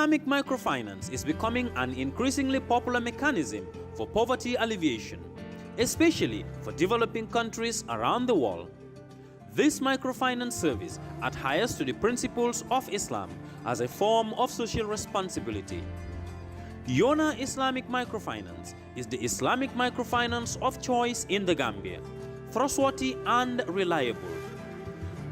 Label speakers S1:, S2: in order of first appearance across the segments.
S1: Islamic microfinance is becoming an increasingly popular mechanism for poverty alleviation, especially for developing countries around the world. This microfinance service adheres to the principles of Islam as a form of social responsibility. Yona Islamic Microfinance is the Islamic microfinance of choice in the Gambia, trustworthy and reliable.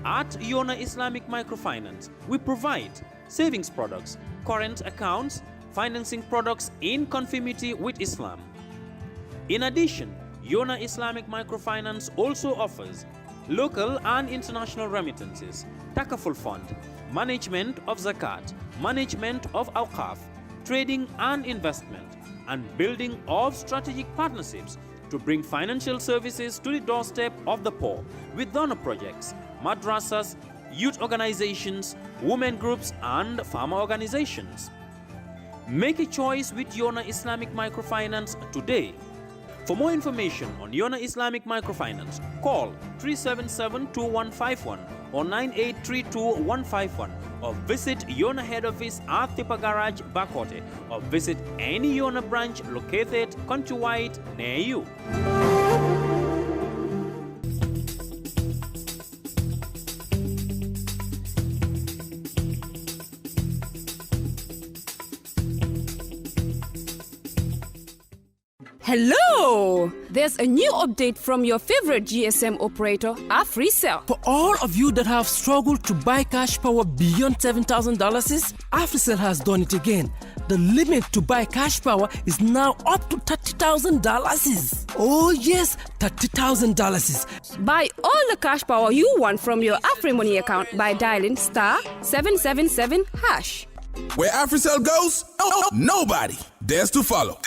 S1: At Yona Islamic Microfinance, we provide savings products, current accounts, financing products in conformity with Islam. In addition, Yona Islamic Microfinance also offers local and international remittances, takaful fund, management of zakat, management of awqaf, trading and investment, and building of strategic partnerships to bring financial services to the doorstep of the poor with donor projects, madrasas, youth organizations, women groups, and farmer organizations. Make a choice with Yona Islamic Microfinance today. For more information on Yona Islamic Microfinance, call 377-2151 or 9832-151 or visit Yona head office at Tipa Garage, Bakote, or visit any Yona branch located countrywide near you.
S2: Hello! There's a new update from your favorite GSM operator, AfriCell.
S3: For all of you that have struggled to buy cash power beyond $7,000, AfriCell has done it again. The limit to buy cash power is now up to $30,000. Oh yes, $30,000.
S2: Buy all the cash power you want from your AfriMoney account by dialing *777#.
S4: Where AfriCell goes, nobody dares to follow.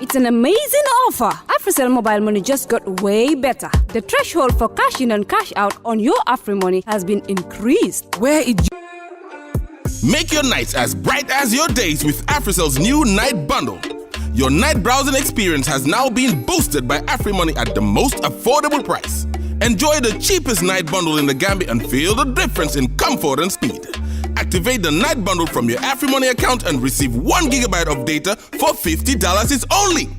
S2: It's an amazing offer. AfriCell Mobile Money just got way better. The threshold for cash in and cash out on your AfriMoney has been increased.
S4: Make your nights as bright as your days with AfriCell's new night bundle. Your night browsing experience has now been boosted by AfriMoney at the most affordable price. Enjoy the cheapest night bundle in the Gambia and feel the difference in comfort and speed. Activate the night bundle from your AfriMoney account and receive 1 gigabyte of data for $50 only.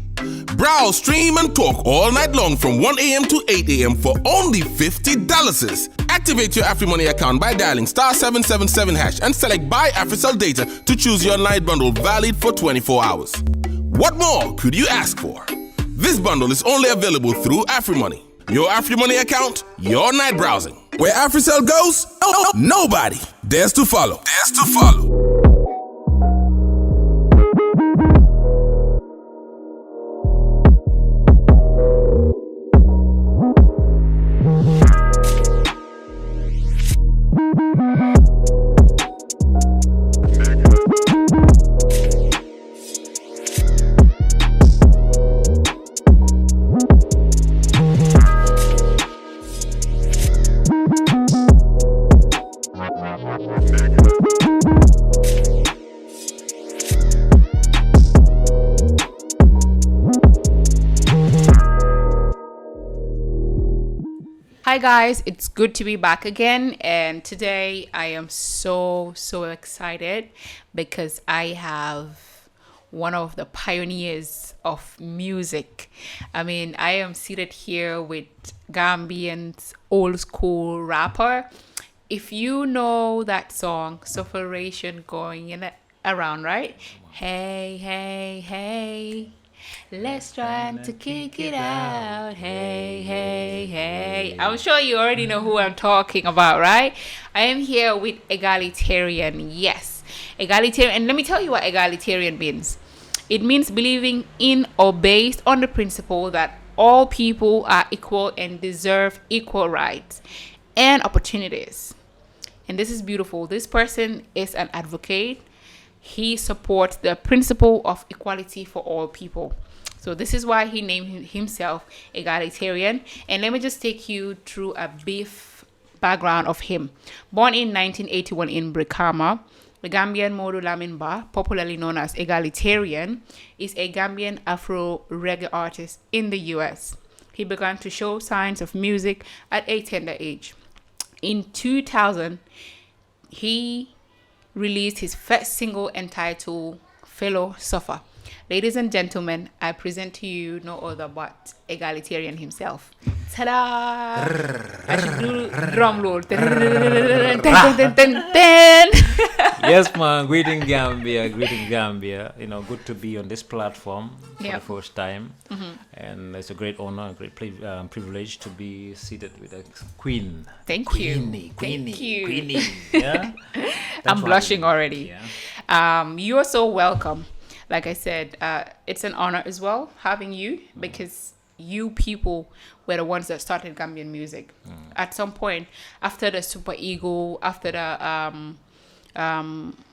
S4: Browse, stream, and talk all night long from 1 a.m. to 8 a.m. for only $50. Activate your AfriMoney account by dialing *777# and select Buy AfriCell Data to choose your night bundle valid for 24 hours. What more could you ask for? This bundle is only available through AfriMoney. Your AfriMoney account, your night browsing. Where AfriCell goes, nobody dares to follow.
S5: Hi guys, it's good to be back again, and today I am so excited because I have one of the pioneers of music. I mean, I am seated here with Gambian's old school rapper. If you know that song, Sufferation, going in around, right? Hey, hey, hey, let's try to kick it out. Hey, hey, hey. I'm sure you already know who I'm talking about, right? I am here with Egalitarian. Yes, Egalitarian. And let me tell you what egalitarian means. It means believing in or based on the principle that all people are equal and deserve equal rights and opportunities. And this is beautiful. This person is an advocate. He supports the principle of equality for all people. So this is why he named himself Egalitarian. And let me just take you through a brief background of him. Born in 1981 in Brikama, the Gambian Modu Lamin Ba, popularly known as Egalitarian, is a Gambian Afro reggae artist in the US. He began to show signs of music at a tender age. In 2000, he released his first single entitled Philosopher. Ladies and gentlemen, I present to you no other but Egalitarian himself. Ta-da! I should do drum roll.
S6: Yes, man. Greeting Gambia. You know, good to be on this platform for the first time. And it's a great honor, a great privilege to be seated with a queen.
S5: Thank
S6: you. Queenie. Yeah?
S5: I'm blushing already.
S6: Yeah.
S5: You are so welcome. Like I said, it's an honor as well having you, because you people were the ones that started Gambian music. At some point, after the Super Ego, after the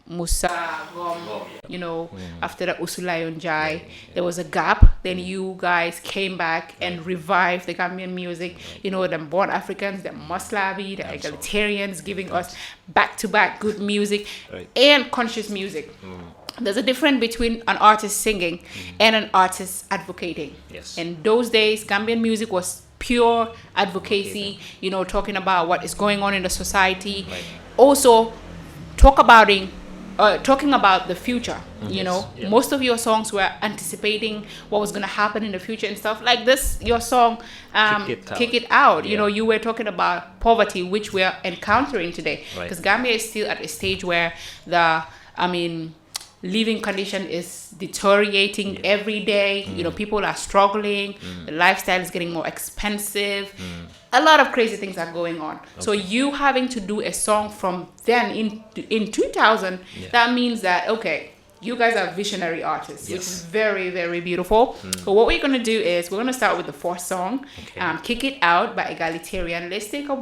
S5: Musa Gom, you know, after the Usulayon Jai, there was a gap. Then you guys came back and revived the Gambian music. You know, the Born Africans, the Maslavi, the Egalitarians, giving us back-to-back good music and conscious music. There's a difference between an artist singing and an artist advocating.
S6: Yes.
S5: In those days, Gambian music was pure advocacy, you know, talking about what is going on in the society. Also, talking about the future, you know.
S6: Yeah.
S5: Most of your songs were anticipating what was going to happen in the future and stuff like this. Your song, Kick It Out. You know, you were talking about poverty, which we're encountering today. Because Gambia is still at a stage where living condition is deteriorating every day. You know, people are struggling. The lifestyle is getting more expensive. A lot of crazy things are going on. So you having to do a song from then in 2000, that means that, okay, you guys are visionary artists, which is very, very beautiful. So what we're going to do is we're going to start with the fourth song, Kick It Out by Egalitarian. Let's take a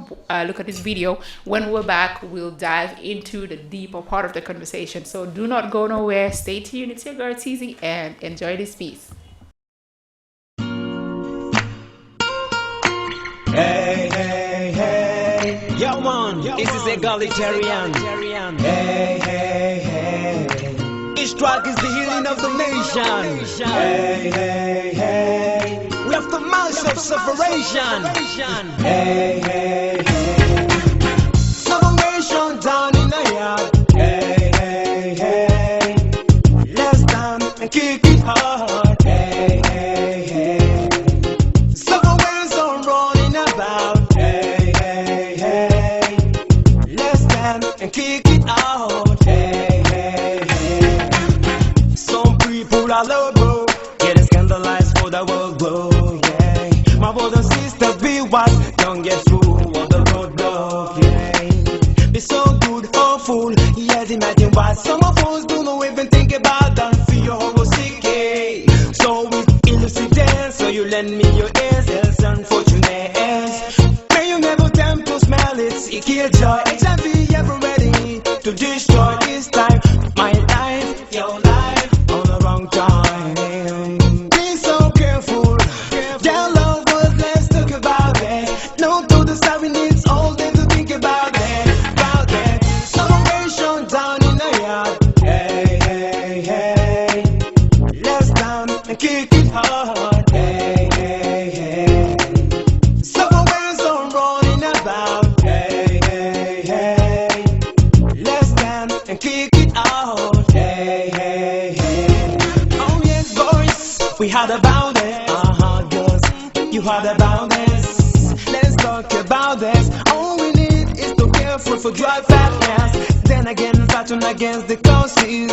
S5: look at this video. When we're back, we'll dive into the deeper part of the conversation. So do not go nowhere. Stay tuned. It's your girl Teasy and enjoy this piece.
S7: Hey, hey, hey. Yo, man, this is Egalitarian. Hey, hey, hey. Each track is the healing of the nation. Hey, hey, hey. We have the mass of separation. Hey, hey, hey. Separation down in the yard. Hey, hey, hey. Let's dance and kick it hard. Hey, hey, hey. Separation are running about. Hey, hey, hey. Let's dance and kick it out. Hey, hey, hey. Some people are low, getting scandalized for the world glow, yeah. My brothers and sisters, be wise, don't get through on the road block, yeah. Be so good, hopeful, yes, imagine why some of us do not even think about that for your horror sick, yeah. So with elucidate, so you lend me your ears, else unfortunate. May you never tempt to smell it, it kill joy, HIV ever ready to destroy this time, my life, your life, on the wrong time. Be so careful, their love was let's talk about it. No to the side, we need all them to think about it, about it. Celebration down in the yard. Hey, hey, hey. Let's dance and kick it hard. Hey, hey, hey. Celebration running about. Hey, hey, hey. Let's dance and kick it out. Hey, hey, hey. Oh yes, boys, we had about it. Girls, you had about this. Let's talk about this. All we need is to care for dry fatness. Then again, Fatou against the causes.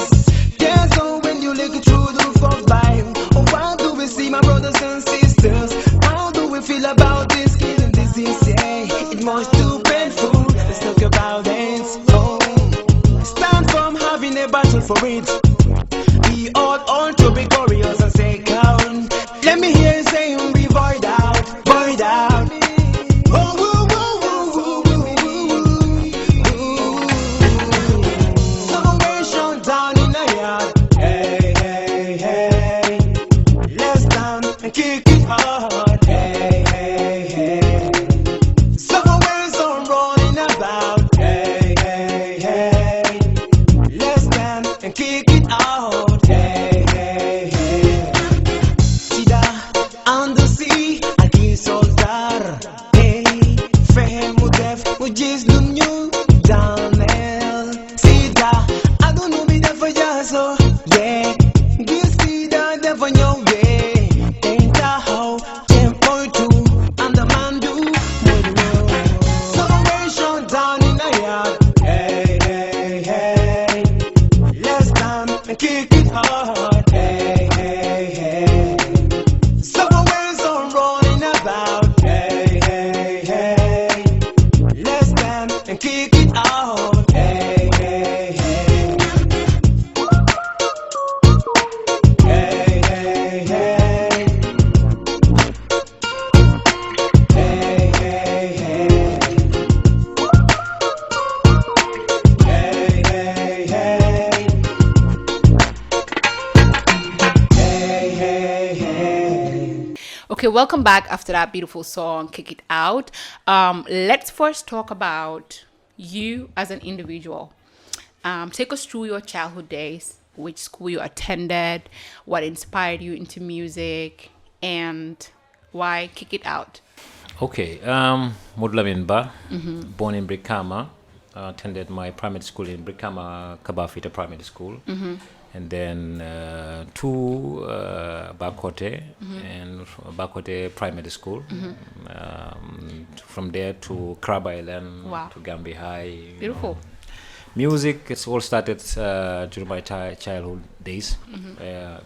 S7: Yeah, so when you look through the roof of life, oh, why do we see my brothers and sisters? How do we feel about this kid and disease? Yeah, it must too painful. Let's talk about it. Oh, stand firm, having a battle for it. We ought to be glorious and say count. Let me hear you saying we void out, void out. Oh, woo, woo, woo, woo, woo, woo. Celebration down in the yard. Hey, hey, hey. Let's dance and kick it hard. Hey, hey, hey. Celebration running about. Hey, hey, hey. Let's dance and kick it out. Hey, hey, hey.
S5: Okay, welcome back after that beautiful song, Kick It Out. Let's first talk about you as an individual. Take us through your childhood days, which school you attended, what inspired you into music, and why Kick It Out.
S6: Okay, Modlamin Ba, born in Brikama, attended my primary school in Brikama Kabafita Primary School, and then to Bakote and Bakote Primary School. From there to Crab Island, to Gambia High.
S5: Beautiful.
S6: Music, it's all started during my childhood days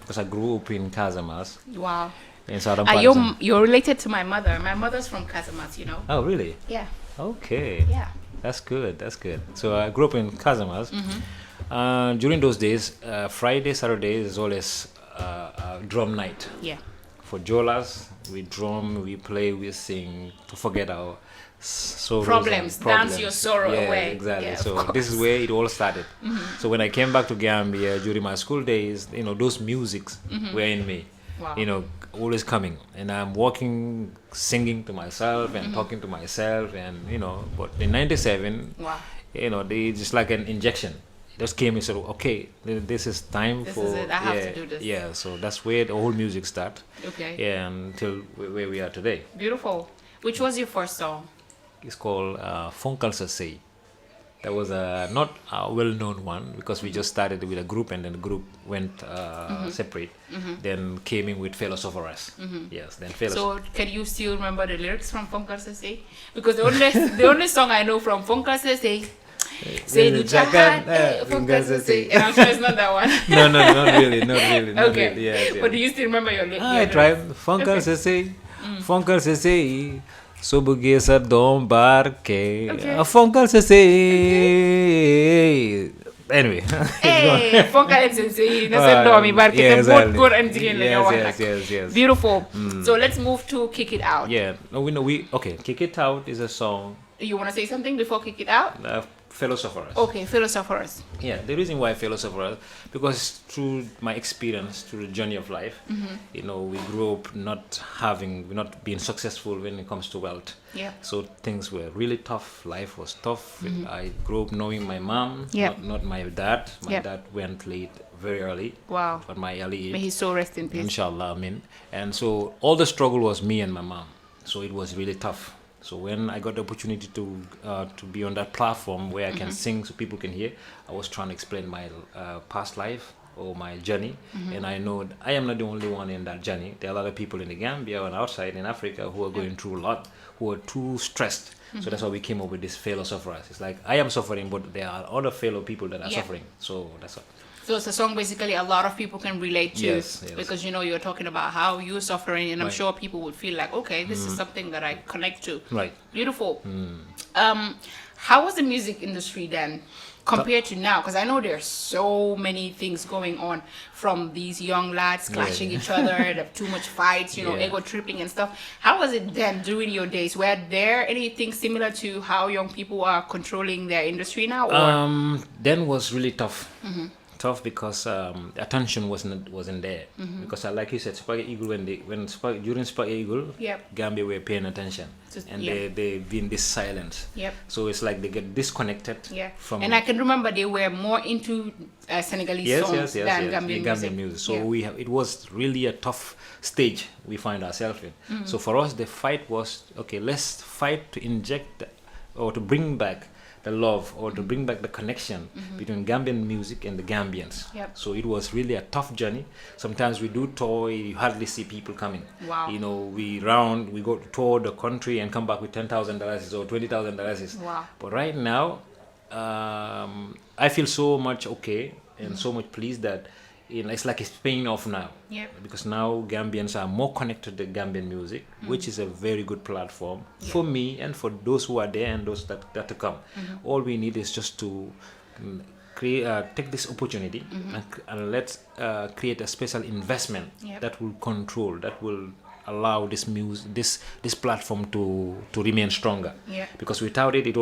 S6: because I grew up in Casamas.
S5: Wow.
S6: In Southern Pakistan.
S5: You're related to my mother. My mother's from Casamas, you know.
S6: Oh, really?
S5: Yeah.
S6: Okay.
S5: Yeah.
S6: That's good. That's good. So I grew up in Casamas. During those days, Friday, Saturday is always drum night.
S5: Yeah.
S6: For Jolas, we drum, we play, we sing to forget our sorrows
S5: problems. Dance your sorrow away.
S6: Exactly.
S5: Yeah,
S6: so this is where it all started. So when I came back to Gambia during my school days, you know, those musics were in me.
S5: Wow.
S6: You know, always coming, and I'm walking, singing to myself and talking to myself, and you know. But in '97, you know, they just like an injection. It just came and said, "Okay, this is time
S5: this
S6: for
S5: is it. I have to do this."
S6: Yeah, so that's where the whole music started.
S5: Okay.
S6: Yeah, until where we are today.
S5: Beautiful. Which was your first song?
S6: It's called Funkal Sasei. That was not a well-known one because we just started with a group and then the group went separate. Then came in with Philosophers. Yes, then
S5: So can you still remember the lyrics from Funkal Sasei? Because the only song I know from Funkal Sasei, say the jahan, Funkal Sasei. And I'm sure it's not that one.
S6: No, not really.
S5: Okay.
S6: Yeah.
S5: But do you still remember your lyrics?
S6: I tried Funkal Sasei. Funkal Sasei. Subugi sa dom barke. Funkal Sasei. Anyway.
S5: Hey, Funkal Sasei. Nasa domi barke.
S6: Yes,
S5: good and
S6: yes.
S5: Beautiful. So let's move to Kick It Out.
S6: Yeah. No, we okay. Kick It Out is a song.
S5: You want to say something before Kick It Out?
S6: Philosophers.
S5: Okay, Philosophers.
S6: Yeah, the reason why Philosophers, because through my experience, through the journey of life, you know, we grew up not being successful when it comes to wealth.
S5: Yeah.
S6: So things were really tough. Life was tough. I grew up knowing my mom, not my dad. My dad went late very early.
S5: Wow.
S6: At my early age.
S5: May his soul rest in peace.
S6: Inshallah, amin. And so all the struggle was me and my mom. So it was really tough. So when I got the opportunity to be on that platform where I can sing so people can hear, I was trying to explain my past life or my journey. And I know I am not the only one in that journey. There are a lot of people in the Gambia and outside in Africa who are going through a lot, who are too stressed. So that's why we came up with this Philosophers. It's like I am suffering, but there are other fellow people that are suffering. So that's all.
S5: So it's a song basically a lot of people can relate to.
S6: Yes.
S5: Because, you know, you're talking about how you're suffering, and I'm sure people would feel like, okay, this is something that I connect to.
S6: Right.
S5: Beautiful. How was the music industry then compared to now? Because I know there's so many things going on, from these young lads clashing each other, the too much fights, you know, ego tripping and stuff. How was it then during your days? Were there anything similar to how young people are controlling their industry now? Or?
S6: Then was really tough. Tough because attention wasn't there. Because like you said, Spaghetti Eagle during Spaghetti Eagle, Gambia were paying attention, and they've been this silence. So it's like they get disconnected from.
S5: And I can remember they were more into Senegalese songs than Gambian music.
S6: So it was really a tough stage we find ourselves in. So for us, the fight was okay. Let's fight to inject or to bring back the love or to bring back the connection between Gambian music and the Gambians. So it was really a tough journey. Sometimes we do tour, you hardly see people coming.
S5: Wow.
S6: You know, we go to tour the country and come back with $10,000 or $20,000.
S5: Wow.
S6: But right now, I feel so much okay and so much pleased that it's like it's paying off now. Because now Gambians are more connected to Gambian music, which is a very good platform for me and for those who are there and those that to come. All we need is just to take this opportunity and let's create a special investment that will control, that will allow this this platform to remain stronger.
S5: Yeah.
S6: Because without it, it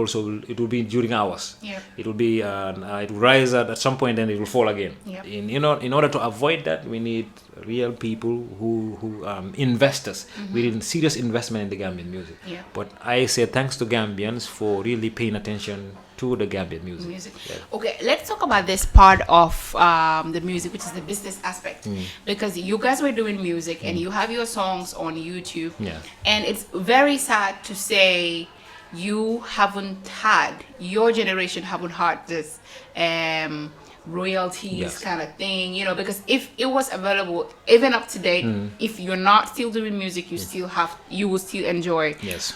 S6: will be during hours.
S5: Yeah.
S6: It will be it will rise at some point, then it will fall again.
S5: Yeah.
S6: In order to avoid that, we need real people who investors. We need serious investment in the Gambian music.
S5: Yeah.
S6: But I say thanks to Gambians for really paying attention to the Gambian music. Yeah.
S5: Okay, let's talk about this part of the music, which is the business aspect, because you guys were doing music and you have your songs on YouTube.
S6: Yeah.
S5: And it's very sad to say your generation haven't had this royalties
S6: Yes.
S5: kind of thing, because if it was available even up to date, if you're not still doing music, you will still enjoy
S6: Yes.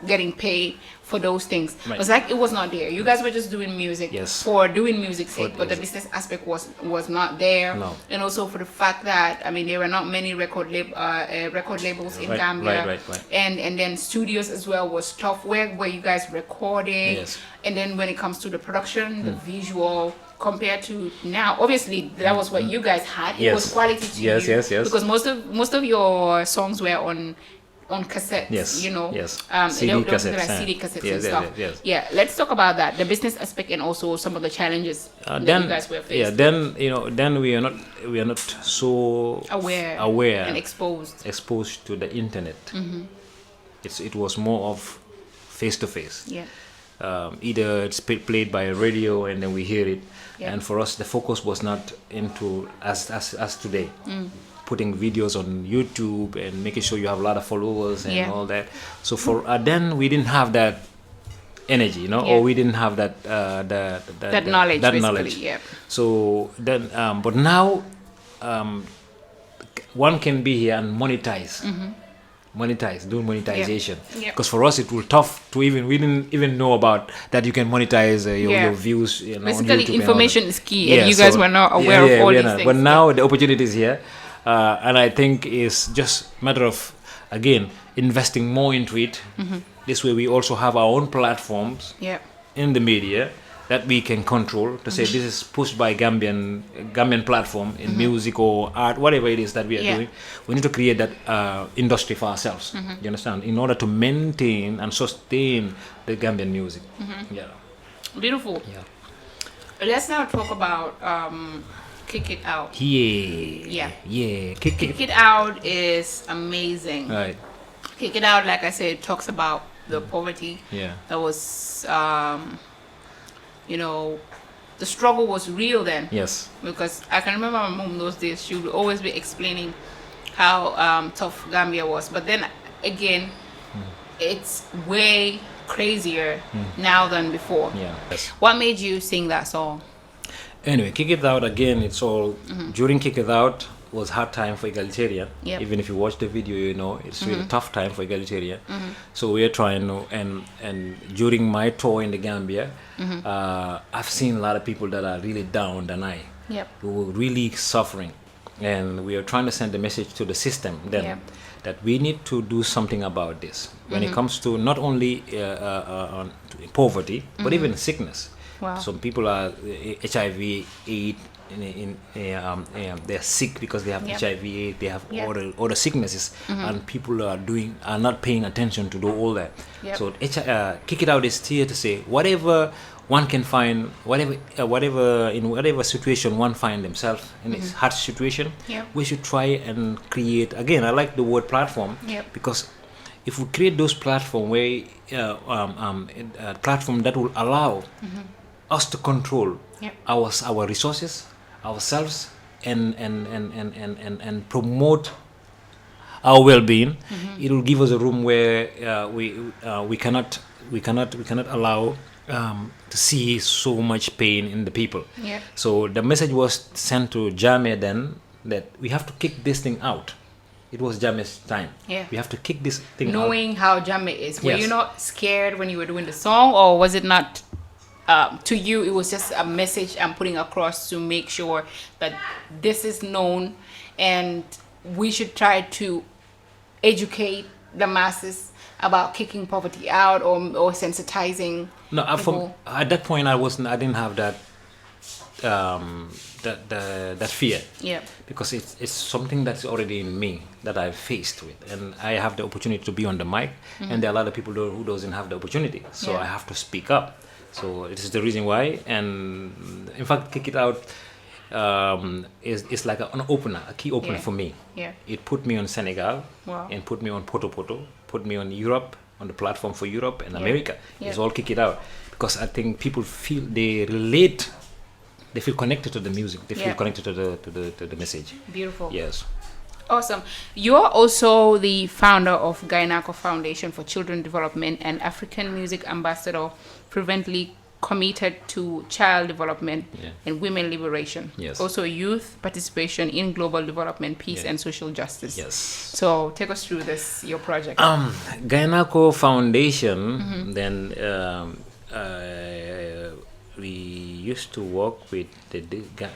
S5: getting paid for those things.
S6: Right.
S5: It's like it was not there. You guys were just doing music
S6: Yes.
S5: for doing music's sake, but the business aspect was not there.
S6: No.
S5: And also for the fact that there were not many record labels in
S6: Right,
S5: Gambia,
S6: right.
S5: and then studios as well was tough. Where you guys recording,
S6: Yes.
S5: and then when it comes to the production, the visual. Compared to now, obviously that was what you guys had. It
S6: Yes.
S5: was quality to
S6: Yes,
S5: you,
S6: yes.
S5: because most of your songs were on cassettes.
S6: Yes, yes.
S5: CD
S6: CD
S5: cassettes,
S6: cassettes,
S5: CD cassettes
S6: yes,
S5: and
S6: yes,
S5: stuff.
S6: yes.
S5: Yeah, let's talk about that, the business aspect, and also some of the challenges that
S6: Then
S5: you guys were faced.
S6: yeah, then then we are not so
S5: aware and exposed
S6: to the internet. It was more of face to face.
S5: Yeah.
S6: Either it's played by a radio and then we hear it,
S5: Yeah.
S6: and for us the focus was not into as today, putting videos on YouTube and making sure you have a lot of followers and
S5: Yeah.
S6: all that. So for then we didn't have that energy,
S5: Yeah.
S6: or we didn't have that
S5: That knowledge,
S6: that
S5: basically,
S6: knowledge.
S5: yeah.
S6: So then, but now, one can be here and do monetization.
S5: Yeah.
S6: Because for us it was tough to we didn't even know about that you can monetize your views. On
S5: Basically,
S6: YouTube
S5: information is key, and you guys were not aware of all these things.
S6: But now the opportunity is here, and I think it's just a matter of again investing more into it. This way, we also have our own platforms
S5: Yeah.
S6: in the media that we can control to say this is pushed by Gambian platform in music or art, whatever it is that we are
S5: Yeah.
S6: doing. We need to create that industry for ourselves. You understand? In order to maintain and sustain the Gambian music. Yeah.
S5: Beautiful.
S6: Yeah.
S5: Let's now talk about Kick It Out.
S6: Yeah.
S5: Kick It Out is amazing.
S6: Right.
S5: Kick It Out, like I said, talks about the poverty.
S6: Yeah.
S5: That was, the struggle was real then.
S6: Yes.
S5: Because I can remember my mom those days, she would always be explaining how tough Gambia was. But then again, it's way crazier now than before.
S6: Yeah. Yes.
S5: What made you sing that song?
S6: Anyway, Kick It Out again. It's all during Kick It Out was hard time for Egalitarian.
S5: Yep.
S6: Even if you watch the video, it's really tough time for Egalitarian. So we are trying to, and during my tour in the Gambia, I've seen a lot of people that are really down than I,
S5: Yep.
S6: who were really suffering, and we are trying to send a message to the system then.
S5: Yep.
S6: That we need to do something about this when it comes to not only on poverty, but even sickness.
S5: Wow.
S6: Some people are HIV, AIDS, they're sick because they have
S5: Yep.
S6: HIV, AIDS, they have
S5: Yep.
S6: all the sicknesses, and people are not paying attention to do all that.
S5: Yep.
S6: So Kick It Out is here to say whatever one can find, whatever situation one find themselves in this hard situation,
S5: Yep.
S6: we should try and create. Again, I like the word platform,
S5: Yep.
S6: because if we create those platform where platform that will allow us to control
S5: Yep.
S6: our resources, ourselves, and promote our well-being, it will give us a room where we cannot allow to see so much pain in the people.
S5: Yep.
S6: So the message was sent to Jame then that we have to kick this thing out. It was Jame's time.
S5: Yeah.
S6: We have to kick this thing out.
S5: Knowing how Jamme is, were
S6: Yes.
S5: you not scared when you were doing the song, or was it not? To you, it was just a message I'm putting across to make sure that this is known, and we should try to educate the masses about kicking poverty out, or sensitizing
S6: No,
S5: people.
S6: at that point I didn't have that that fear.
S5: Yeah.
S6: Because it's something that's already in me that I've faced with, and I have the opportunity to be on the mic, and there are a lot of people who doesn't have the opportunity, so
S5: Yeah.
S6: I have to speak up. So it is the reason why, and in fact, Kick It Out is like an opener, a key opener for me.
S5: Yeah.
S6: It put me on Senegal,
S5: Wow.
S6: and put me on Poto, put me on Europe, on the platform for Europe and America. It's all Kick It Out, because I think people feel they relate, they feel connected to the music, they feel connected to the message.
S5: Beautiful.
S6: Yes.
S5: Awesome. You're also the founder of Gainako Foundation for Children Development and African Music Ambassador, fervently committed to child development and women liberation.
S6: Yes.
S5: Also youth participation in global development, peace and social justice.
S6: Yes.
S5: So take us through your project.
S6: Gainako Foundation, then we used to work with the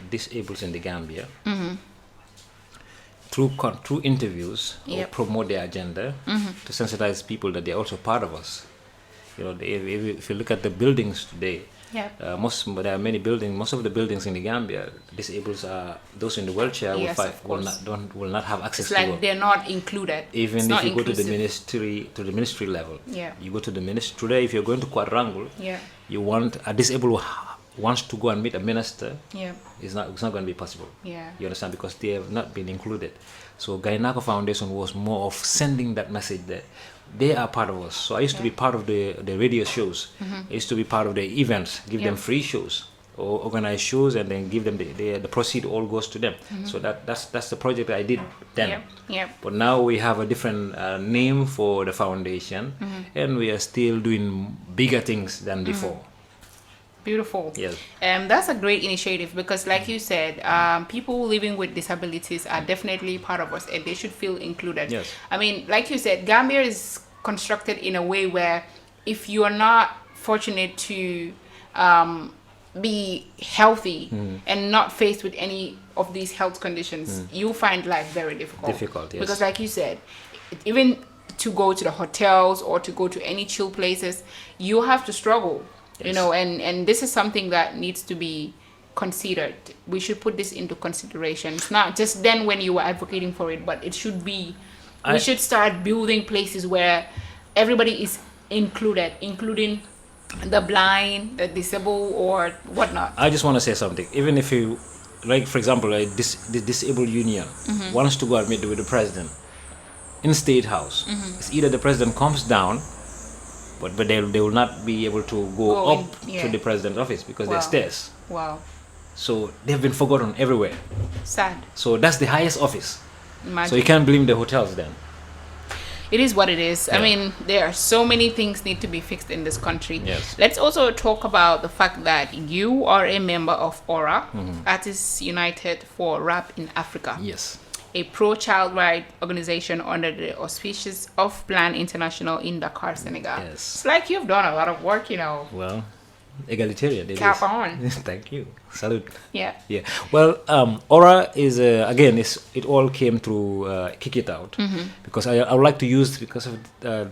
S6: disabled in the Gambia through interviews, or promote their agenda, to sensitize people that they're also part of us. You know, if you look at the buildings today, there are many buildings. Most of the buildings in the Gambia, disabled are those in the wheelchair will not have access
S5: it's
S6: to.
S5: like
S6: Work.
S5: they're not included.
S6: Even
S5: it's
S6: if
S5: not
S6: you go to
S5: inclusive.
S6: the ministry level,
S5: Yeah.
S6: you go to the ministry today. If you're going to Quadrangle,
S5: Yeah.
S6: you want a disabled wants to go and meet a minister.
S5: Yeah.
S6: It's not going to be possible.
S5: Yeah.
S6: You understand, because they have not been included. So Gainako Foundation was more of sending that message that they are part of us. So I used to be part of the radio shows. I used to be part of the events, give them free shows or organize shows, and then give them the proceed all goes to them. So that's the project I did then. But now we have a different name for the foundation, and we are still doing bigger things than before.
S5: Beautiful.
S6: Yes.
S5: That's a great initiative, because like you said, people living with disabilities are definitely part of us, and they should feel included.
S6: Yes.
S5: I mean, like you said, Gambia is constructed in a way where if you are not fortunate to be healthy and not faced with any of these health conditions, you find life very difficult.
S6: Yes.
S5: Because like you said, even to go to the hotels or to go to any chill places, you have to struggle. You know, and this is something that needs to be considered. We should put this into consideration. It's not just then when you were advocating for it, but it should be, we should start building places where everybody is included, including the blind, the disabled, or whatnot.
S6: I just want to say something. Even if you, like, for example, the disabled union wants to go and meet with the president in State House. It's either the president comes down, but they will not be able to go up to the president's office because there are stairs.
S5: Wow.
S6: So they've been forgotten everywhere.
S5: Sad.
S6: So that's the highest office.
S5: Imagine.
S6: So you can't blame the hotels then.
S5: It is what it is.
S6: Yeah.
S5: I mean, there are so many things need to be fixed in this country.
S6: Yes.
S5: Let's also talk about the fact that you are a member of AURA, Artists United for Rap in Africa.
S6: Yes.
S5: A pro-child rights organization under the auspices of Plan International in Dakar, Senegal.
S6: Yes.
S5: It's like you've done a lot of work, you know.
S6: Well, Egalitarian.
S5: Cap on.
S6: Thank you. Salute.
S5: Yeah.
S6: Yeah. Well, Aura is again. It all came through Kick It Out, because I would like to use, because of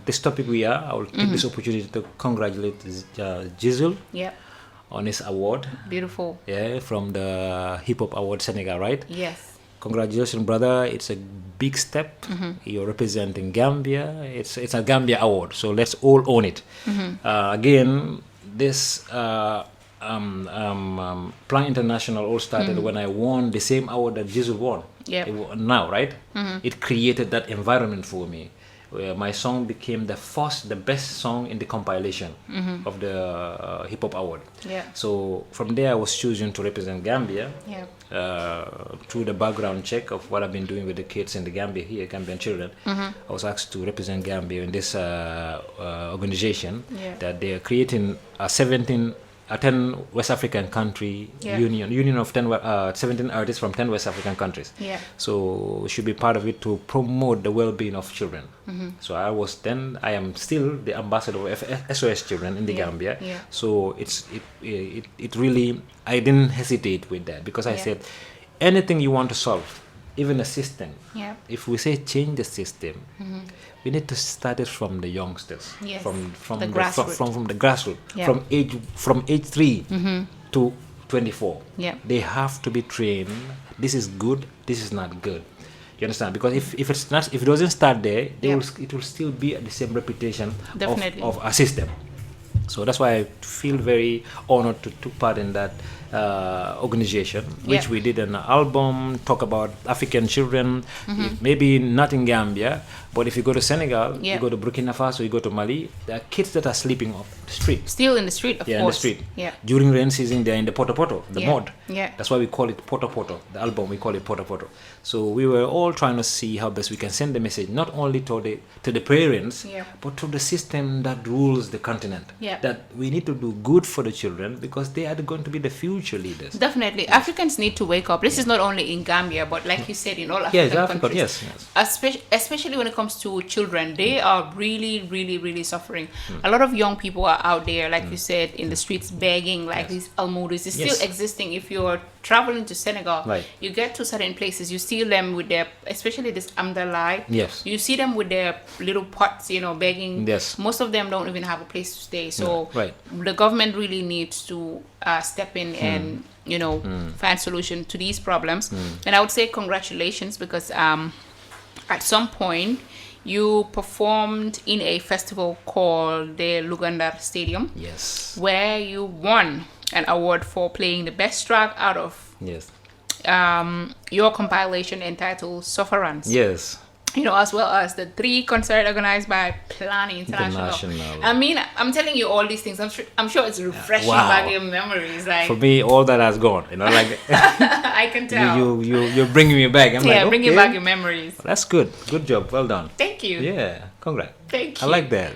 S6: this topic I will take this opportunity to congratulate Jizzle on his award.
S5: Beautiful.
S6: Yeah, from the Hip Hop Award Senegal, right?
S5: Yes.
S6: Congratulations, brother. It's a big step. You're representing Gambia. It's a Gambia award, so let's all own it. Again, this Plan International all started when I won the same award that Jizzle won. Now, right? It created that environment for me, where my song became the best song in the compilation of the Hip Hop Award. So from there, I was chosen to represent Gambia through the background check of what I've been doing with the kids in the Gambia here, Gambian children. I was asked to represent Gambia in this organization that they are creating a 10 West African country union of 17 artists from 10 West African countries. So we should be part of it to promote the well-being of children. So I am still the ambassador of SOS Children in the Gambia. So it really, I didn't hesitate with that, because I said, anything you want to solve, even a system, if we say change the system, we need to start it from the youngsters, from the grassroots, from age 3 to 24.
S5: Yeah.
S6: They have to be trained. This is good. This is not good. You understand? Because if it's not, if it doesn't start there, it will still be the same reputation of a system. So that's why I feel very honored to take part in that organization, which we did an album, talk about African children, maybe not in Gambia, but if you go to Senegal, you go to Burkina Faso, you go to Mali, there are kids that are sleeping off the street.
S5: Still in the street, of course.
S6: In the street.
S5: Yeah.
S6: During rain season, they're in the poto, the mud.
S5: Yeah.
S6: That's why we call it poto. The album, we call it poto. So we were all trying to see how best we can send the message, not only to the parents, but to the system that rules the continent.
S5: Yeah.
S6: That we need to do good for the children because they are going to be the future leaders.
S5: Definitely. Africans need to wake up. This is not only in Gambia, but like you said, in all African countries.
S6: Yes.
S5: Especially when it comes to children, they are really, really, really suffering. A lot of young people are out there, like you said, in the streets begging, like these almudis is still existing. If you're traveling to Senegal, you get to certain places, you see them with their, especially this amdalai.
S6: Yes.
S5: You see them with their little pots, begging.
S6: Yes.
S5: Most of them don't even have a place to stay. So the government really needs to step in and find solution to these problems. And I would say congratulations because at some point you performed in a festival called the Lugandar Stadium.
S6: Yes.
S5: Where you won an award for playing the best track out of your compilation entitled Sufferance.
S6: Yes.
S5: As well as the 3 concerts organized by Plan International. I mean, I'm telling you all these things. I'm sure it's refreshing back your memories. Like,
S6: for me, all that has gone. Like
S5: I can tell.
S6: You're bringing me back. I'm
S5: bringing back your memories.
S6: That's good. Good job. Well done.
S5: Thank you.
S6: Yeah. Congrats.
S5: Thank you.
S6: I like that.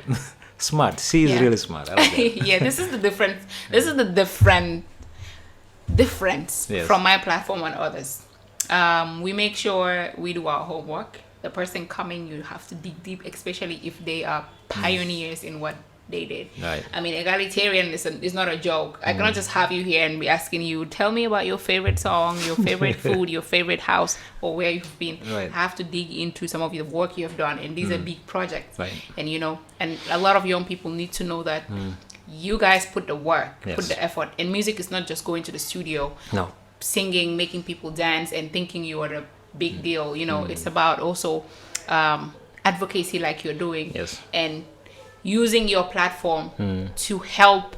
S6: Smart. She is really smart. I like that.
S5: This is the difference. This is the difference from my platform and others. We make sure we do our homework. The person coming, you have to dig deep, especially if they are pioneers in what they did.
S6: Right.
S5: I mean, Egalitarian is not a joke. I cannot just have you here and be asking you, tell me about your favorite song, your favorite food, your favorite house, or where you've been.
S6: Right.
S5: I have to dig into some of the work you have done, and these are big projects.
S6: Right.
S5: And and a lot of young people need to know that you guys put the work, put the effort. And music is not just going to the studio, singing, making people dance, and thinking you are a big deal. It's about also advocacy, like you're doing, and using your platform to help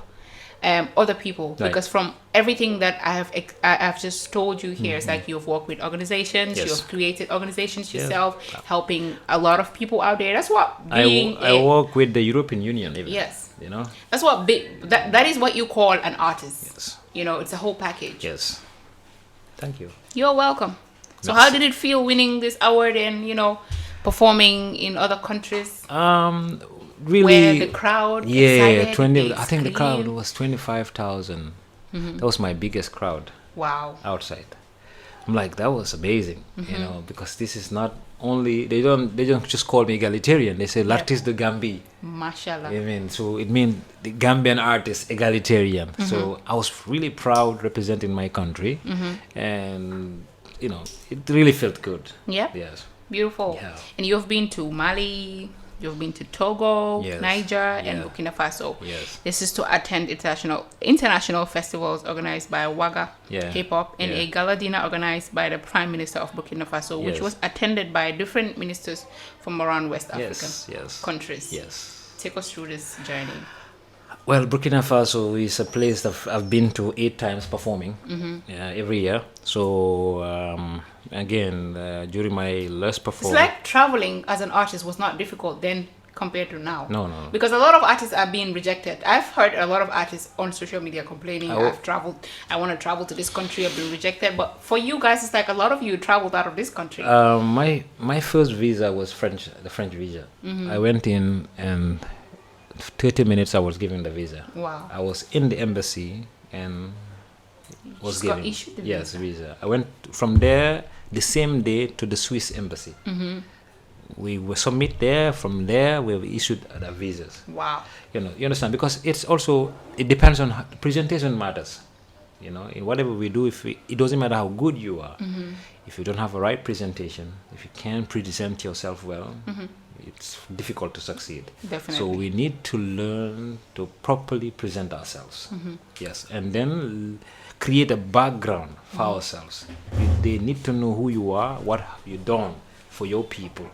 S5: other people. Because from everything that I've just told you here, it's like you've worked with organizations, you've created organizations yourself, helping a lot of people out there. That's what
S6: I work with the European Union even.
S5: That's what that is what you call an artist. It's a whole package.
S6: Thank you.
S5: You're welcome. So how did it feel winning this award and performing in other countries?
S6: Really,
S5: where the crowd excited,
S6: I think the crowd was 25,000. That was my biggest crowd.
S5: Wow.
S6: Outside. I'm like, that was amazing, because this is not only, they don't just call me Egalitarian, they say l'artiste de Gambie.
S5: Mashallah.
S6: So it means the Gambian artist Egalitarian. So I was really proud representing my country, and it really felt good.
S5: Yeah.
S6: Yes.
S5: Beautiful. Yeah. And you've been to Mali, you've been to Togo, Niger, and Burkina Faso.
S6: Yes.
S5: This is to attend international festivals organized by Waga Hip Hop and a gala dinner organized by the Prime Minister of Burkina Faso, which was attended by different ministers from around West African countries.
S6: Yes.
S5: Take us through this journey.
S6: Well, Burkina Faso is a place that I've been to 8 times performing every year. So, again, during my last performance...
S5: It's like traveling as an artist was not difficult then compared to now.
S6: No.
S5: Because a lot of artists are being rejected. I've heard a lot of artists on social media complaining, I want to travel to this country, I've been rejected. But for you guys, it's like a lot of you traveled out of this country.
S6: My first visa was the French visa. I went in and... 30 minutes I was given the visa.
S5: Wow.
S6: I was in the embassy and was given visa. I went from there the same day to the Swiss embassy. We were submit there. From there we were issued the visas.
S5: Wow.
S6: You understand, because it depends on presentation matters. In whatever we do, it doesn't matter how good you are. If you don't have a right presentation, if you can't present yourself well, it's difficult to succeed.
S5: Definitely.
S6: So we need to learn to properly present ourselves. Yes, and then create a background for ourselves. They need to know who you are, what have you done for your people.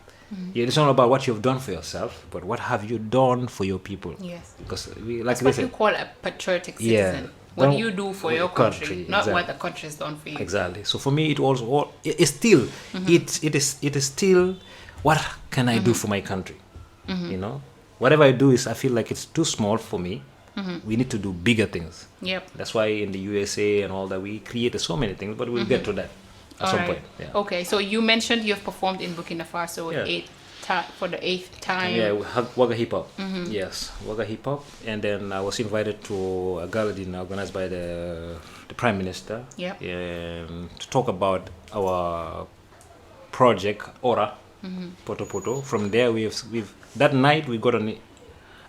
S6: Yeah, it's not about what you've done for yourself, but what have you done for your people.
S5: Yes.
S6: Because
S5: That's what you call a patriotic citizen. What do you do for your country, not
S6: exactly.
S5: what the country has done for you.
S6: Exactly. So for me, it was all. It's still. It is still. What can I do for my country? You know, whatever I do is, I feel like it's too small for me. We need to do bigger things.
S5: Yep.
S6: That's why in the USA and all that, we created so many things, but we'll get to that at some point. Yeah.
S5: Okay, so you mentioned you've performed in Burkina Faso for the 8th time.
S6: Yeah, Wagga Hip Hop. Yes, Wagga Hip Hop. And then I was invited to a gala organized by the Prime Minister.
S5: Yep.
S6: To talk about our project, Aura, Poto Poto. From there, we've that night we got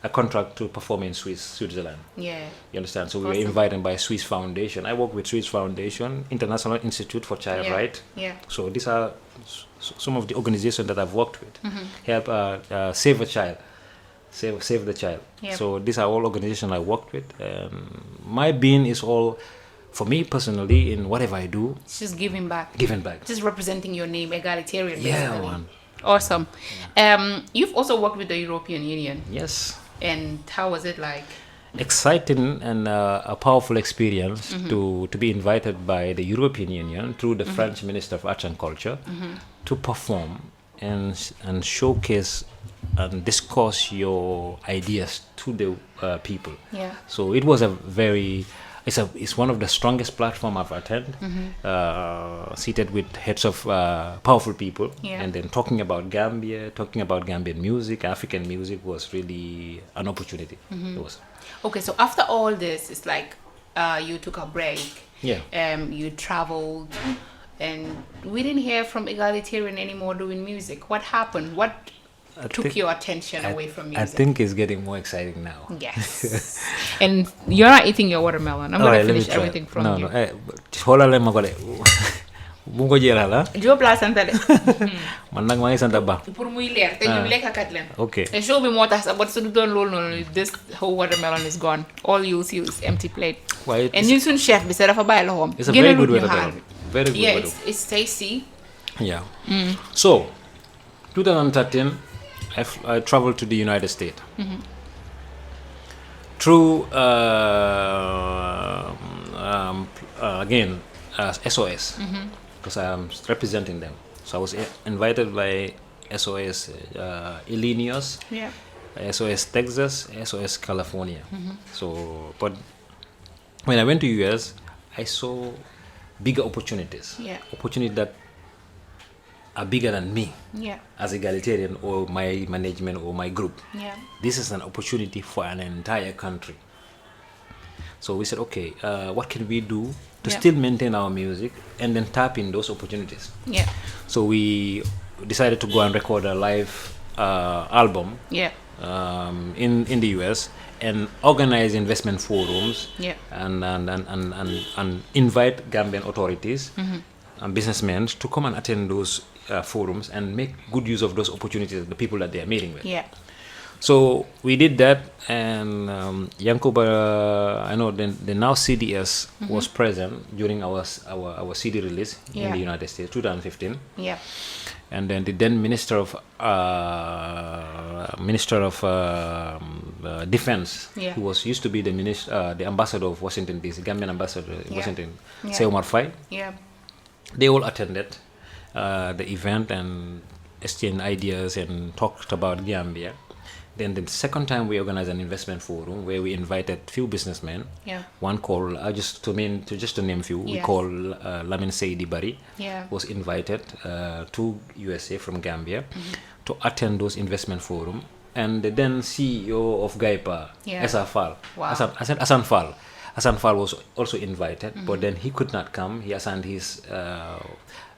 S6: a contract to perform in Switzerland.
S5: Yeah.
S6: You understand? So we were invited by Swiss Foundation. I work with Swiss Foundation, International Institute for Child Rights.
S5: Yeah.
S6: So these are some of the organizations that I've worked with. Help Save a Child, Save the Child.
S5: Yep.
S6: So these are all organizations I worked with. My being is all, for me personally, in whatever I do.
S5: It's just giving back.
S6: Giving back.
S5: Just representing your name, Egalitarian.
S6: Yeah,
S5: basically.
S6: man.
S5: Awesome. You've also worked with the European Union.
S6: Yes.
S5: And how was it like?
S6: Exciting and a powerful experience to be invited by the European Union through the French Minister of Arts and Culture to perform and showcase and discuss your ideas to the people.
S5: Yeah.
S6: So it was it's one of the strongest platform I've attended, seated with heads of powerful people, and then talking about Gambia, talking about Gambian music, African music was really an opportunity. It was.
S5: Okay, so after all this, it's like you took a break.
S6: Yeah.
S5: You traveled, and we didn't hear from Egalitarian anymore doing music. What happened? What took your attention away from music?
S6: I think it's getting more exciting now.
S5: Yes. And you're not eating your watermelon. I'm going to finish everything from you.
S6: Hold on, ma ko de. Bu ko jeexal la.
S5: Job la sant de.
S6: Man nag maa ngi sant ba.
S5: Pour muy leer te ñu lekkakat leen.
S6: Okay.
S5: The show bi moo tax sax but su du doon loolu noonu this whole watermelon is gone. All you'll see is empty plate.
S6: Why?
S5: And ñun suñu chef bi sax dafa bàyyi loxoom.
S6: It's a very good watermelon. Very good.
S5: Yeah, it's tasty.
S6: Yeah. So, 2013, I traveled to the United States. Through again SOS, because I am representing them. So I was invited by SOS Illinois, SOS Texas, SOS California. So, but when I went to US, I saw bigger opportunities. Opportunities that are bigger than me as egalitarian or my management or my group. This is an opportunity for an entire country. So we said, okay, what can we do to still maintain our music and then tap in those opportunities? So we decided to go and record a live album in the US and organize investment forums and invite Gambian authorities and businessmen to come and attend those forums and make good use of those opportunities, the people that they are meeting with. So we did that, and Yankuba, I know the now CDS was present during our CD release in the United States, 2015. And then the then Minister of Defense, who used to be the ambassador of Washington DC, Gambian ambassador in Washington, Seumar Faye. They all attended the event and exchanged ideas and talked about Gambia. Then the second time we organized an investment forum where we invited few businessmen. One called just to name few, we call Lamin Seydi Bari was invited to USA from Gambia to attend those investment forum. And the then CEO of Gaipa, Esa Fall, Hassan Fall was also invited, but then he could not come. He assigned his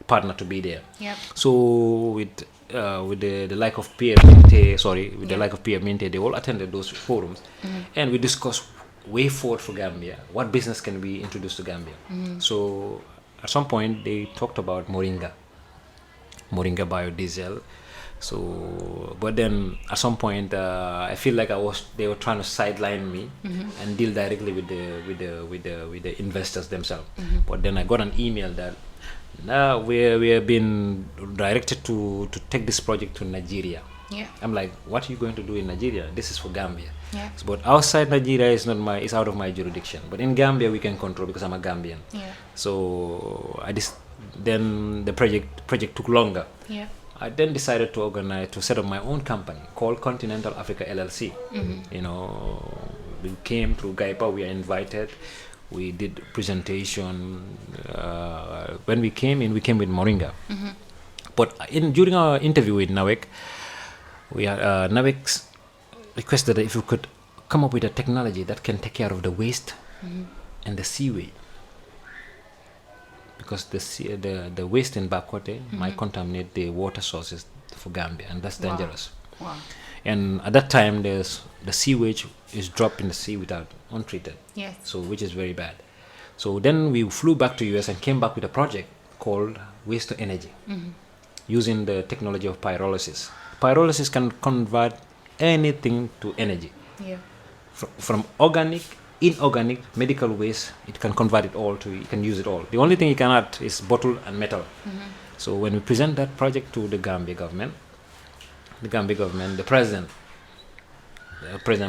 S6: partner to be there. So with the like of Pierre Minte, they all attended those forums, and we discussed way forward for Gambia. What business can we introduce to Gambia? So at some point they talked about Moringa biodiesel, So, but then at some point, I feel like they were trying to sideline me and deal directly with the investors themselves. But then I got an email that now we have been directed to take this project to Nigeria.
S5: Yeah.
S6: I'm like, what are you going to do in Nigeria? This is for Gambia.
S5: Yeah.
S6: So, but outside Nigeria is out of my jurisdiction. But in Gambia we can control because I'm a Gambian.
S5: Yeah.
S6: So then the project took longer.
S5: Yeah.
S6: I then decided to set up my own company called Continental Africa LLC. You know, we came through GAIPA. We are invited. We did presentation. When we came with Moringa. But during our interview with Nawek, Nawek requested that if we could come up with a technology that can take care of the waste and the sewage. Because the waste in Bakote might contaminate the water sources for Gambia, and that's dangerous.
S5: Wow.
S6: And at that time, the sewage is dropped in the sea without untreated.
S5: Yes.
S6: So which is very bad. So then we flew back to US and came back with a project called Waste to Energy, using the technology of pyrolysis. Pyrolysis can convert anything to energy.
S5: Yeah.
S6: From organic, inorganic, medical waste, it can convert it all you can use it all. The only thing you cannot is bottle and metal. So when we present that project to the Gambia government, the president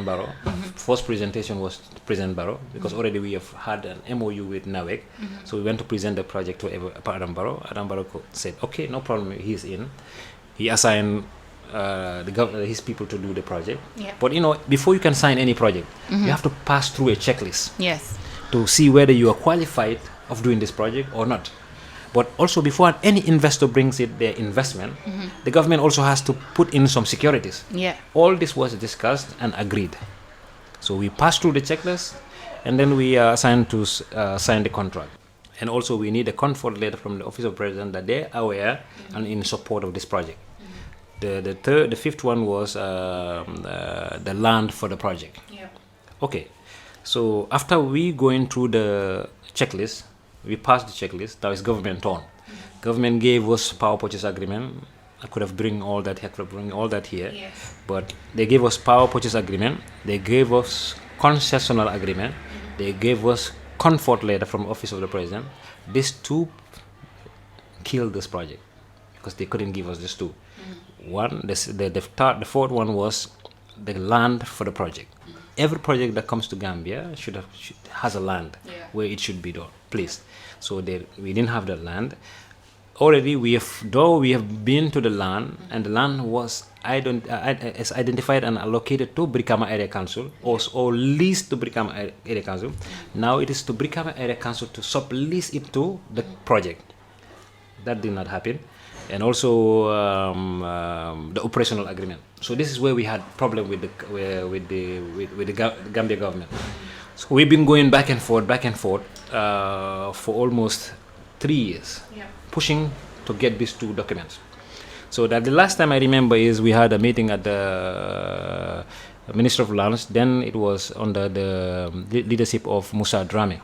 S6: Barrow, first presentation was President Barrow, because already we have had an MOU with NAWEC. So we went to present the project to Adam Barrow. Adam Barrow said, okay, no problem, he's in. He assigned his people to do the project.
S5: Yeah.
S6: But before you can sign any project, you have to pass through a checklist.
S5: Yes.
S6: To see whether you are qualified of doing this project or not. But also before any investor brings in their investment, the government also has to put in some securities.
S5: Yeah.
S6: All this was discussed and agreed. So we passed through the checklist, and then we are assigned to sign the contract. And also we need a comfort letter from the Office of President that they are aware and in support of this project. The fifth one was the land for the project.
S5: Yeah.
S6: Okay, so after we going through the checklist, we passed the checklist. Now it's government on. Government gave us power purchase agreement. I could have bring all that here,
S5: Yes.
S6: but they gave us power purchase agreement. They gave us concessional agreement. They gave us comfort letter from Office of the President. These two killed this project because they couldn't give us these two. One, the fourth one was the land for the project. Every project that comes to Gambia has a land where it should be placed. So we didn't have the land. Already we have been to the land, and the land was identified and allocated to Brikama Area Council or leased to Brikama Area Council. Now it is to Brikama Area Council to sublease it to the project. That did not happen. And also the operational agreement. So this is where we had problem with the Gambia government. So we've been going back and forth for almost 3 years, pushing to get these two documents. So that the last time I remember is we had a meeting at the Minister of Lands. Then it was under the leadership of Musa Drame.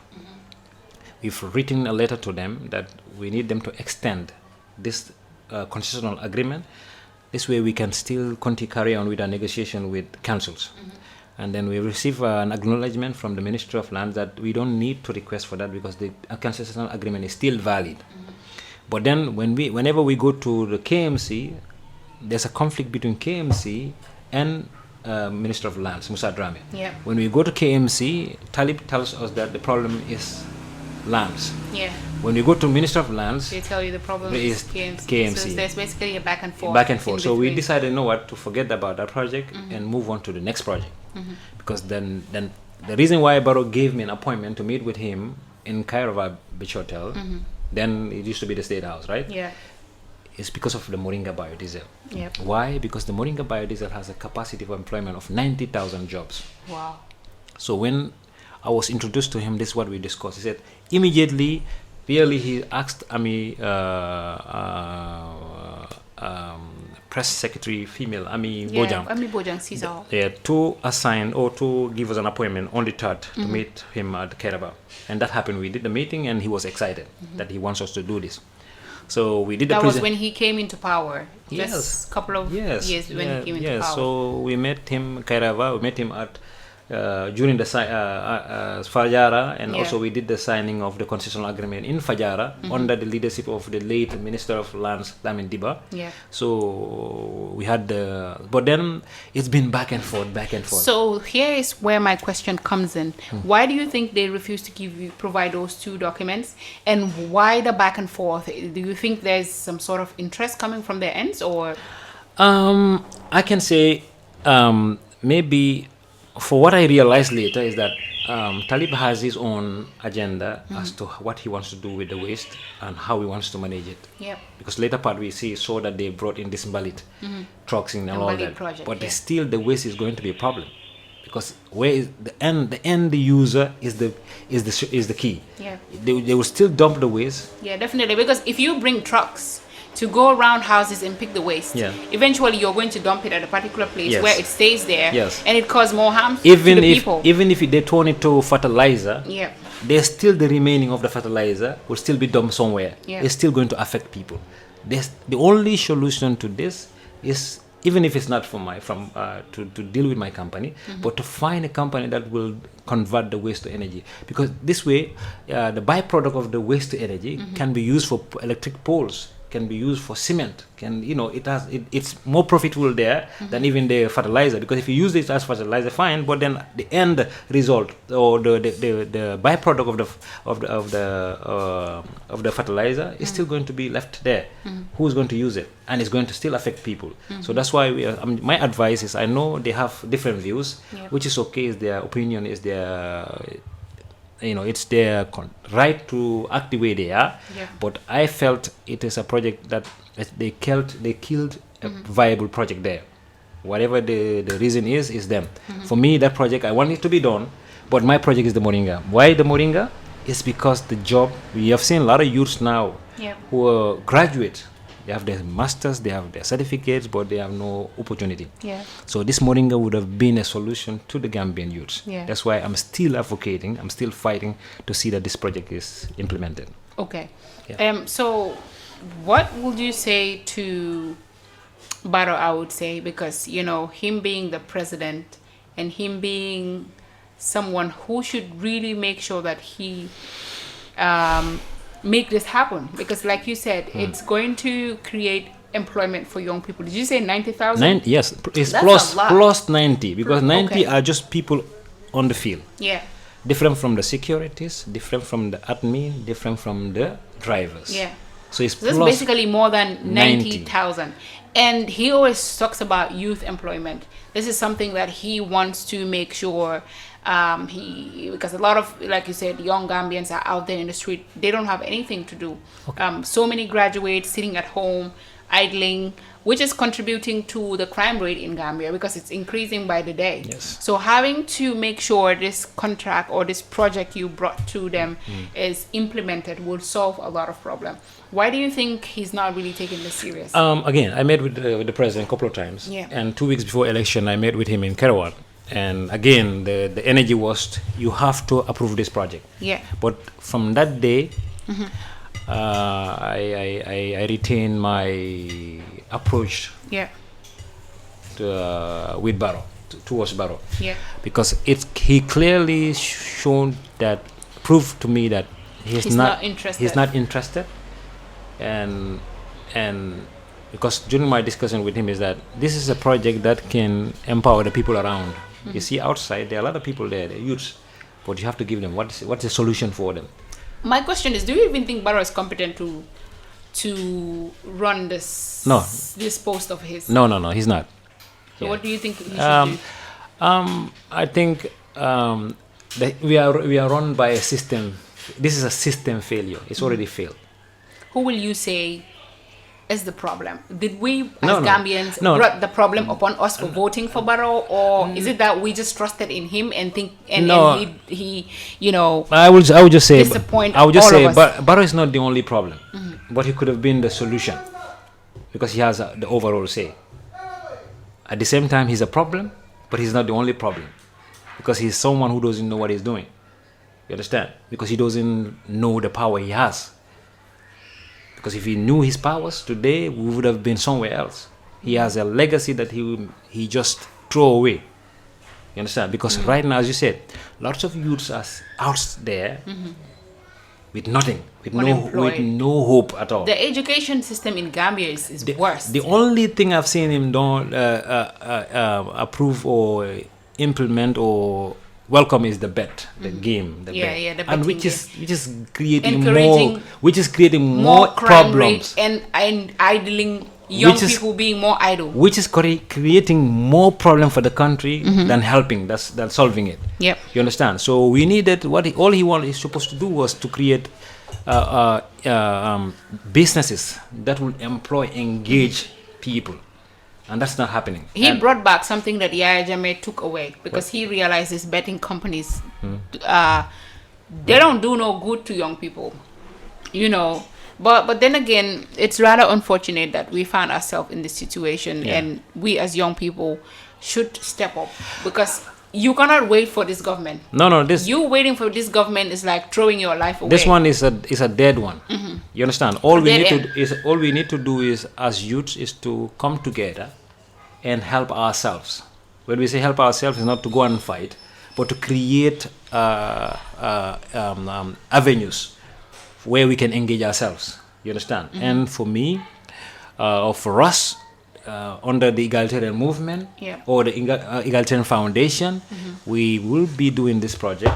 S6: We've written a letter to them that we need them to extend this concessional agreement. This way we can still carry on with our negotiation with councils. And then we receive an acknowledgement from the Ministry of Lands that we don't need to request for that because the concessional agreement is still valid. But then whenever we go to the KMC, there's a conflict between KMC and Minister of Lands, Musa Drame.
S5: Yeah.
S6: When we go to KMC, Talib tells us that the problem is lands.
S5: Yeah.
S6: When we go to Minister of Lands,
S5: They tell you the problem
S6: is
S5: is
S6: KMC.
S5: So there's basically a back and forth.
S6: So we decided, you know what, to forget about that project and move on to the next project. Because then the reason why Barrow gave me an appointment to meet with him in Kairova Beach Hotel, then it used to be the State House, right?
S5: Yeah.
S6: It's because of the Moringa biodiesel.
S5: Yep.
S6: Why? Because the Moringa biodiesel has a capacity of employment of 90,000 jobs.
S5: Wow.
S6: So when I was introduced to him, this is what we discussed. He said, immediately, he asked Ami, press secretary, female, Ami Bojang.
S5: Ami Bojang Caesar.
S6: To assign or to give us an appointment on the 3rd to meet him at Keraba. And that happened. We did the meeting and he was excited that he wants us to do this. So we did the
S5: That was when he came into power.
S6: Yes.
S5: Just a couple of years when he came into power.
S6: So we met him, Kairava, we met him at during the Fajara, and also we did the signing of the constitutional agreement in Fajara under the leadership of the late Minister of Lands, Lamin Diba.
S5: Yeah.
S6: So we had but then it's been back and forth.
S5: So here is where my question comes in. Why do you think they refuse to provide those two documents, and why the back and forth? Do you think there's some sort of interest coming from their ends, or?
S6: I can say maybe. For what I realized later is that Talib has his own agenda as to what he wants to do with the waste and how he wants to manage it.
S5: Yep.
S6: Because later part we saw that they brought in this Mbalit trucks in and all that.
S5: Project,
S6: but still the waste is going to be a problem. Because where is the end user is the key.
S5: Yeah.
S6: They will still dump the waste.
S5: Yeah, definitely. Because if you bring trucks to go around houses and pick the waste, eventually you're going to dump it at a particular place where it stays there, and it causes more harm to the people.
S6: Even if they turn it to fertilizer, there's still the remaining of the fertilizer will still be dumped somewhere. It's still going to affect people. The only solution to this is, even if it's not to deal with my company, but to find a company that will convert the waste to energy. Because this way, the byproduct of the waste to energy can be used for electric poles, can be used for cement, it's more profitable there than even the fertilizer. Because if you use this as fertilizer, fine, but then the end result or the byproduct of the fertilizer is still going to be left there. Who's going to use it? And it's going to still affect people. So that's why my advice is, I know they have different views, which is okay, is their opinion, is their it's their right to act the way they are. But I felt it is a project that they killed a viable project there. Whatever the reason is them. For me, that project, I want it to be done, but my project is the Moringa. Why the Moringa? It's because the job, we have seen a lot of youths now who are graduate. They have their masters, they have their certificates, but they have no opportunity. So this Moringa would have been a solution to the Gambian youths. That's why I'm still advocating, I'm still fighting to see that this project is implemented.
S5: Okay. So what would you say to Barrow, I would say, because, him being the president and him being someone who should really make sure that he make this happen, because like you said, it's going to create employment for young people. Did you say 90,000?
S6: Yes, it's plus 90, because 90 are just people on the field. Different from the securities, different from the admin, different from the drivers. So it's
S5: basically more than 90,000. And he always talks about youth employment. This is something that he wants to make sure because a lot of, like you said, young Gambians are out there in the street. They don't have anything to do. So many graduates sitting at home, idling, which is contributing to the crime rate in Gambia, because it's increasing by the day. So having to make sure this contract or this project you brought to them is implemented will solve a lot of problems. Why do you think he's not really taking this serious?
S6: Again, I met with the president a couple of times. And 2 weeks before election, I met with him in Kerr. And again, the energy was, you have to approve this project. But from that day, I retained my approach with Barrow, towards Barrow. Because he clearly proved to me that he's not interested. And because during my discussion with him is that this is a project that can empower the people around. You see outside, there are a lot of people there, they're youths, but you have to give them what's the solution for them.
S5: My question is, do you even think Barrow is competent to run this post of his?
S6: No, he's not.
S5: So what do you think he should do?
S6: I think we are run by a system. This is a system failure. It's already failed.
S5: Who will you say is the problem? Did we Gambians brought the problem upon us for voting for Barrow, or is it that we just trusted in him and think and he
S6: I would just say
S5: disappoint
S6: Barrow is not the only problem, but he could have been the solution, because he has the overall say. At the same time, he's a problem, but he's not the only problem, because he's someone who doesn't know what he's doing. You understand? Because he doesn't know the power he has. Because if he knew his powers today, we would have been somewhere else. He has a legacy that he just threw away. You understand? Because right now, as you said, lots of youths are out there with nothing, with no hope at all.
S5: The education system in Gambia is worse.
S6: The only thing I've seen him don't approve or implement or welcome is the bet, the game, the bet,
S5: the
S6: and which is creating more
S5: crime
S6: problems
S5: rate and idling young people being more idle,
S6: which is creating more problem for the country than helping. That's solving it.
S5: Yep.
S6: You understand? So we needed all he is supposed to do was to create businesses that will engage people. And that's not happening.
S5: He brought back something that Yahya Jammeh took away because he realizes betting companies, they don't do no good to young people, you know. But then again, it's rather unfortunate that we found ourselves in this situation, and we as young people should step up because you cannot wait for this government.
S6: No,
S5: you waiting for this government is like throwing your life away.
S6: This one is a dead one. You understand? All we need to do is as youths is to come together and help ourselves. When we say help ourselves, it's not to go and fight, but to create avenues where we can engage ourselves. You understand? And for me, or for us, under the Egalitarian movement or the Egalitarian Foundation, we will be doing this project.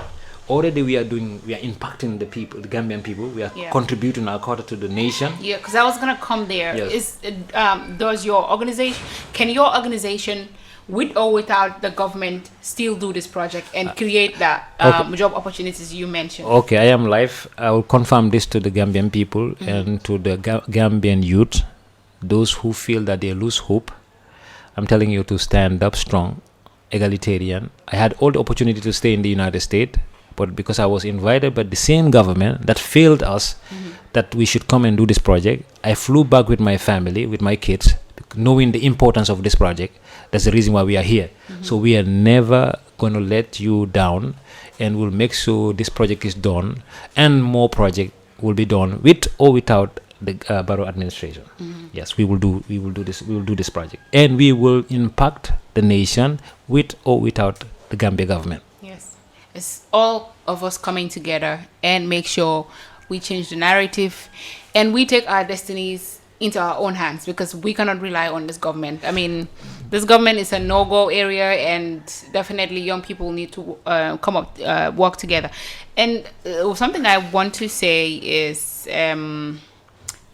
S6: Already we are impacting the people, the Gambian people. We are contributing our quota to the nation.
S5: Yeah, because I was gonna come there.
S6: Yes.
S5: Can your organization, with or without the government, still do this project and create the job opportunities you mentioned?
S6: Okay, I am live. I will confirm this to the Gambian people and to the Gambian youth. Those who feel that they lose hope, I'm telling you to stand up strong, egalitarian. I had all the opportunity to stay in the United States, but because I was invited by the same government that failed us, that we should come and do this project, I flew back with my family, with my kids, knowing the importance of this project. That's the reason why we are here. So we are never going to let you down, and we'll make sure this project is done, and more project will be done with or without the borough administration. Yes, we will do this project, and we will impact the nation with or without the Gambia government.
S5: Yes, it's all of us coming together and make sure we change the narrative and we take our destinies into our own hands, because we cannot rely on this government. I mean, this government is a no-go area, and definitely young people need to come up, work together. And something I want to say is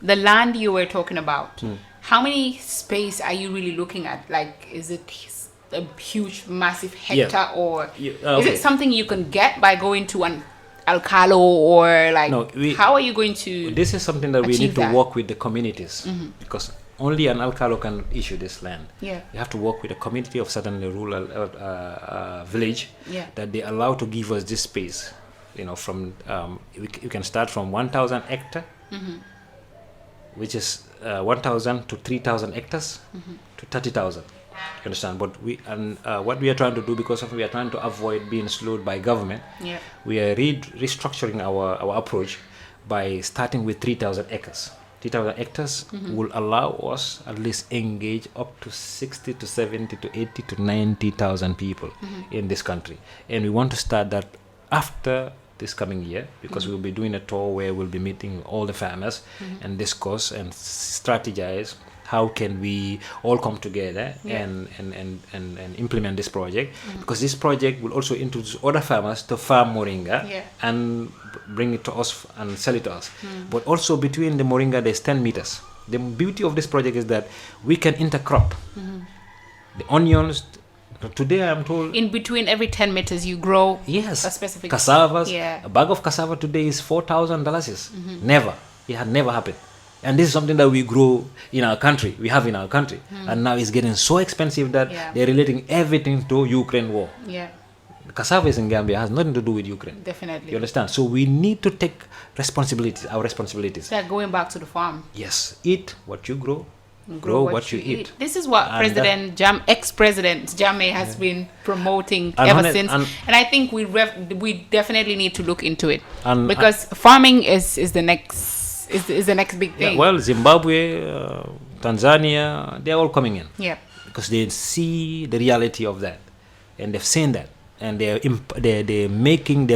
S5: the land you were talking about. How many space are you really looking at? Like, is it a huge, massive hectare, or is it something you can get by going to an alcalo, or like how are you going to?
S6: This is something that we need to work with the communities, because only an alcalo can issue this land. You have to work with a community of certainly rural village that they allow to give us this space. You know, from you can start from 1,000 hectares, which is 1,000 to 3,000 hectares to 30,000. You understand? But what we are trying to do, because we are trying to avoid being slowed by government, we are restructuring our approach by starting with 3,000 acres. 3,000 hectares will allow us at least engage up to 60 to 70 to 80 to 90,000 people in this country. And we want to start that after this coming year, because we'll be doing a tour where we'll be meeting all the farmers and discuss and strategize how can we all come together and implement this project, because this project will also introduce other farmers to farm moringa and bring it to us and sell it to us. But also between the moringa there's 10 meters. The beauty of this project is that we can intercrop the onions. Today I'm told
S5: in between every 10 meters you grow
S6: a
S5: specific
S6: cassavas. A bag of cassava today is $4,000. Never. It had never happened. And this is something that we grow in our country. We have in our country. And now it's getting so expensive that they're relating everything to Ukraine war. Cassava is in Gambia, has nothing to do with Ukraine.
S5: Definitely.
S6: You understand? So we need to take responsibilities, our responsibilities.
S5: Like going back to the farm.
S6: Yes. Eat what you grow. Grow what you eat.
S5: This is what ex-President Jammeh has been promoting ever since. And I think we definitely need to look into it. Because farming is the next is the next big thing.
S6: Yeah, well, Zimbabwe, Tanzania, they're all coming in.
S5: Yeah.
S6: Because they see the reality of that, and they've seen that, and they're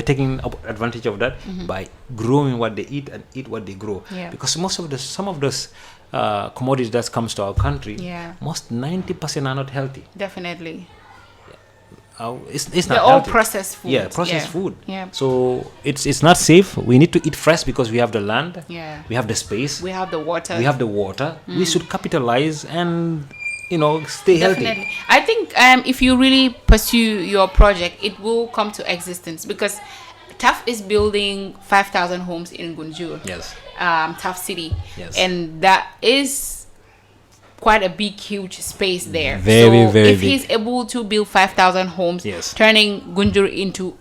S6: taking advantage of that by growing what they eat and eat what they grow.
S5: Yeah.
S6: Because some of those commodities that comes to our country, most 90% are not healthy.
S5: Definitely.
S6: It's not
S5: They're all
S6: healthy.
S5: processed food.
S6: Yeah, processed food.
S5: Yeah.
S6: So it's not safe. We need to eat fresh because we have the land.
S5: Yeah.
S6: We have the space.
S5: We have the water.
S6: We should capitalize and stay healthy.
S5: Definitely. I think if you really pursue your project, it will come to existence, because TAF is building 5,000 homes in Gunjur.
S6: Yes.
S5: TAF City.
S6: Yes.
S5: And that is quite a big, huge space there.
S6: Very, very
S5: if
S6: big.
S5: he's able to build 5,000 homes,
S6: Yes.
S5: turning Gunjur into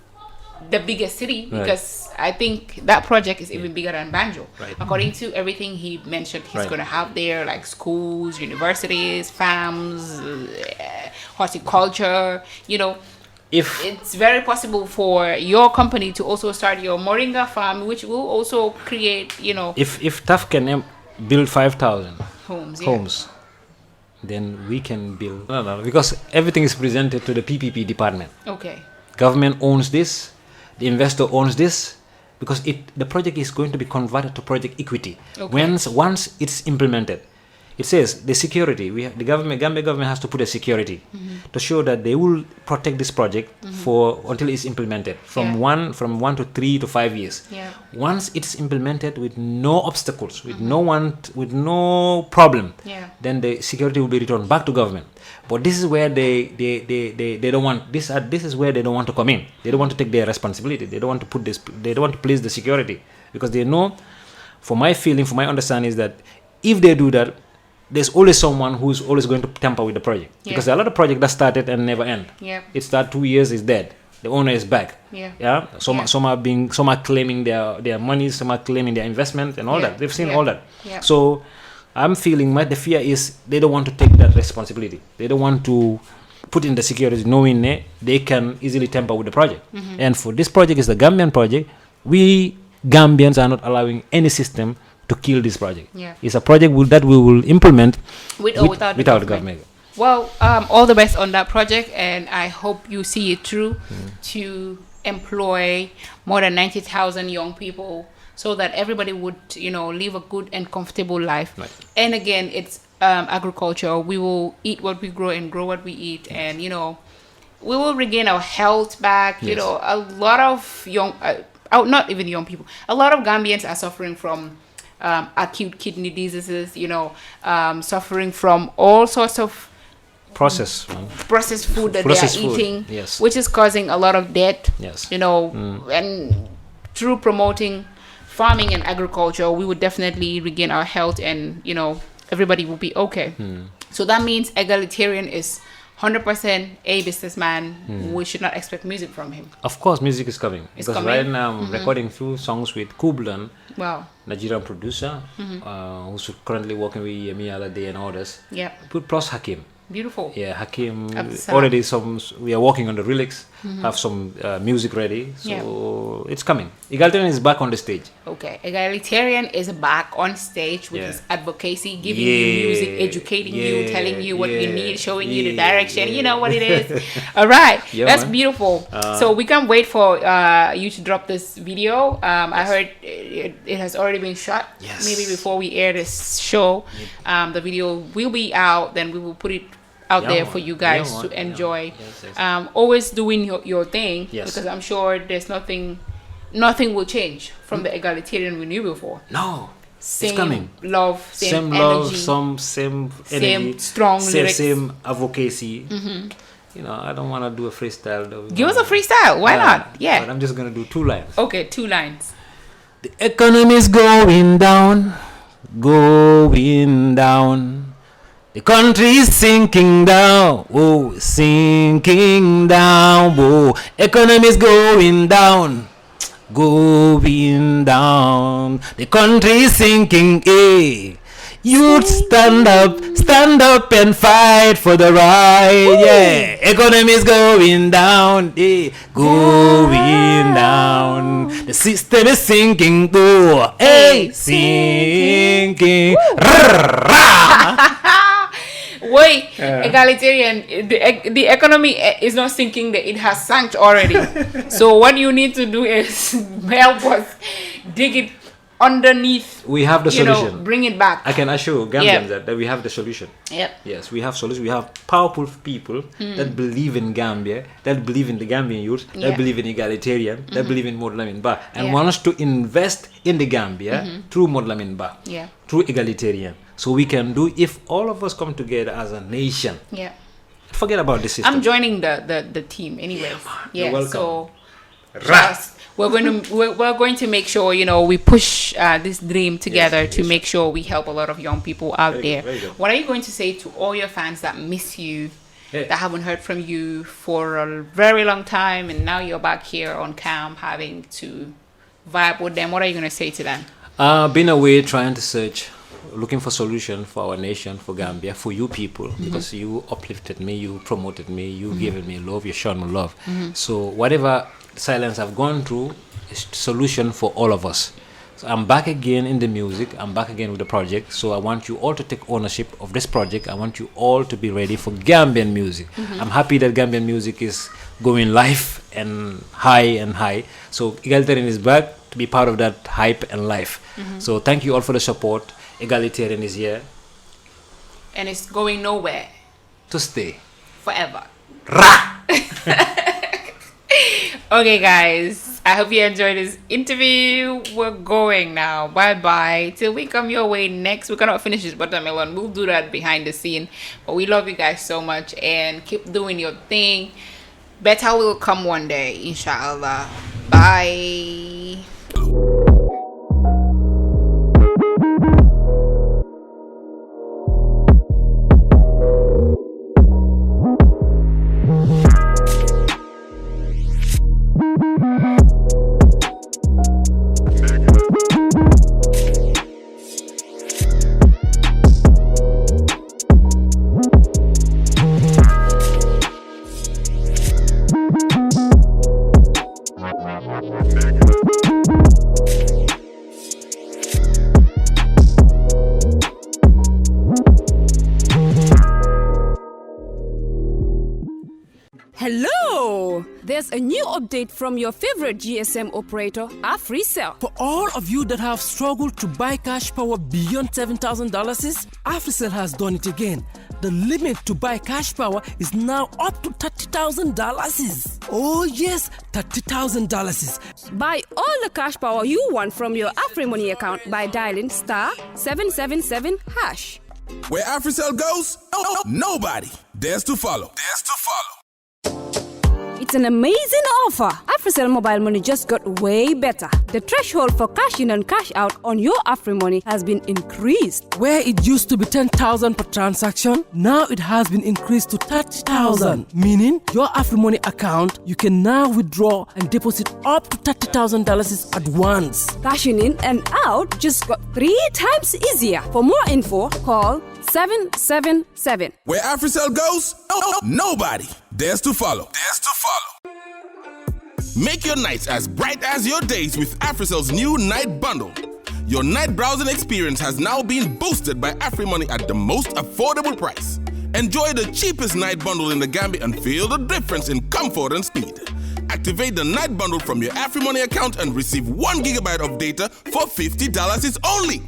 S5: the biggest city,
S6: Right.
S5: because I think that project is even bigger than Banjo.
S6: Right.
S5: According to everything he mentioned, he's
S6: Right.
S5: going to have there, like schools, universities, farms, horticulture.
S6: If
S5: It's very possible for your company to also start your moringa farm, which will also create,
S6: if TAF can build 5,000
S5: homes. Yeah.
S6: homes, then we can build. No, because everything is presented to the PPP department.
S5: Okay.
S6: Government owns this, the investor owns this, because the project is going to be converted to project equity.
S5: Okay.
S6: Once it's implemented, it says the security. The Gambia government has to put a security to show that they will protect this project until it's implemented from 1 to 3 to 5 years.
S5: Yeah.
S6: Once it's implemented with no obstacles, with no problem, then the security will be returned back to government. But this is where they don't want this is where they don't want to come in. They don't want to take their responsibility. They don't want to place the security, because they know, for my understanding is that if they do that, there's always someone who's always going to tamper with the project.
S5: Yeah.
S6: Because there are a lot of projects that started and never end.
S5: Yeah.
S6: It started 2 years, is dead. The owner is back.
S5: Yeah.
S6: Some are claiming their money, some are claiming their investment and all that. They've seen all that.
S5: Yeah.
S6: So I'm feeling the fear is they don't want to take that responsibility. They don't want to put in the security, knowing they can easily tamper with the project. And for this project, is the Gambian project, we Gambians are not allowing any system to kill this project.
S5: Yeah.
S6: It's a project that we will implement
S5: without the government. Well, all the best on that project, and I hope you see it through to employ more than 90,000 young people, so that everybody would, live a good and comfortable life.
S6: Right.
S5: And again, it's agriculture. We will eat what we grow and grow what we eat, and we will regain our health back.
S6: Yes.
S5: A lot of not even young people, a lot of Gambians are suffering from acute kidney diseases, suffering from all sorts of
S6: Processed
S5: food that
S6: Processed
S5: they are
S6: food,
S5: eating,
S6: yes.
S5: which is causing a lot of death.
S6: Yes.
S5: And through promoting farming and agriculture, we would definitely regain our health, and everybody will be okay. So that means Egalitarian is 100% a businessman. We should not expect music from him.
S6: Of course, music is coming.
S5: It's
S6: because
S5: coming?
S6: right now I'm recording few songs with Kublan,
S5: Wow.
S6: Nigerian producer, who's currently working with Yemi Other Day and others.
S5: Yeah.
S6: Plus Hakim.
S5: Beautiful.
S6: Yeah, Hakim.
S5: Abdussalam.
S6: Already we are working on the lyrics, have some music ready. So it's coming. Egalitarian is back on the stage.
S5: Okay. Egalitarian is back on stage with his advocacy, giving you
S6: Yeah.
S5: music, educating you, telling you what you
S6: Yeah.
S5: need, showing you the
S6: Yeah.
S5: direction. You know what it is. All right.
S6: Yeah,
S5: That's
S6: man.
S5: beautiful. So we can't wait for you to drop this video. I heard it has already been shot.
S6: Yes.
S5: Maybe before we air this show, the video will be out. Then we will put it out
S6: Yeah,
S5: there
S6: man.
S5: for you guys
S6: Yeah,
S5: to
S6: man.
S5: enjoy.
S6: Yes.
S5: Always doing your thing,
S6: Yes.
S5: because I'm sure there's nothing will change from the Egalitarian we knew before.
S6: No,
S5: Same
S6: it's coming.
S5: love, same
S6: love,
S5: energy,
S6: same
S5: same
S6: energy,
S5: strong lyrics.
S6: same advocacy. I don't want to do a freestyle though.
S5: Give us a freestyle. Why not?
S6: But
S5: Yeah.
S6: I'm just gonna do 2 lines.
S5: Okay, 2 lines.
S6: The economy is going down, going down. The country is sinking down, oh, sinking down, oh. Economy is going down, going down. The country is sinking, eh. Youth, stand up and fight for the right. Yeah, economy is going down, going down. The system is sinking too, sinking.
S5: Wait, egalitarian, the economy is not sinking, it has sunk already. So what you need to do is help us dig it underneath.
S6: We have the solution.
S5: Bring it back.
S6: I can assure Gambians that we have the solution.
S5: Yep.
S6: Yes, we have solution. We have powerful people that believe in Gambia, that believe in the Gambian youth, that believe in egalitarian, that believe in Modlamin Ba, and want us to invest in the Gambia through Modlamin Ba, through egalitarian. So we can do, if all of us come together as a nation.
S5: Yeah.
S6: Forget about the system.
S5: I'm joining the team anyways.
S6: You're welcome.
S5: So we're going to make sure we push this dream together to make sure we help a lot of young people out there. What are you going to say to all your fans that miss you, that haven't heard from you for a very long time, and now you're back here on cam having to vibe with them? What are you going to say to them?
S6: Been away trying to search, looking for solution for our nation, for Gambia, for you people, because you uplifted me, you promoted me, you given me love, you shown me love. So whatever silence I've gone through is solution for all of us. So I'm back again in the music, I'm back again with the project. So I want you all to take ownership of this project. I want you all to be ready for Gambian music. I'm happy that Gambian music is going live and high. So Egalitarian is back to be part of that hype and life. So thank you all for the support. Egalitarian is here.
S5: And it's going nowhere.
S6: To stay.
S5: Forever. Okay, guys. I hope you enjoyed this interview. We're going now. Bye-bye. Till we come your way next. We cannot finish this watermelon. We'll do that behind the scene. But we love you guys so much. And keep doing your thing. Better will come one day. Inshallah. Bye.
S2: Hello! There's a new update from your favorite GSM operator, AfriCell.
S3: For all of you that have struggled to buy cash power beyond $7,000, AfriCell has done it again. The limit to buy cash power is now up to $30,000. Oh yes, $30,000.
S2: Buy all the cash power you want from your AfriMoney account by dialing *777#.
S4: Where AfriCell goes, nobody dares to follow.
S2: It's an amazing offer. AfriCell mobile money just got way better. The threshold for cash in and cash out on your AfriMoney has been increased.
S3: Where it used to be 10,000 per transaction, now it has been increased to 30,000. Meaning your AfriMoney account, you can now withdraw and deposit up to $30,000 at once.
S2: Cashing in and out just got 3 times easier. For more info, call 777.
S4: Where AfriCell goes, nobody dares to follow. Make your nights as bright as your days with AfriCell's new night bundle. Your night browsing experience has now been boosted by AfriMoney at the most affordable price. Enjoy the cheapest night bundle in the Gambia and feel the difference in comfort and speed. Activate the night bundle from your AfriMoney account and receive 1 gigabyte of data for $50 only.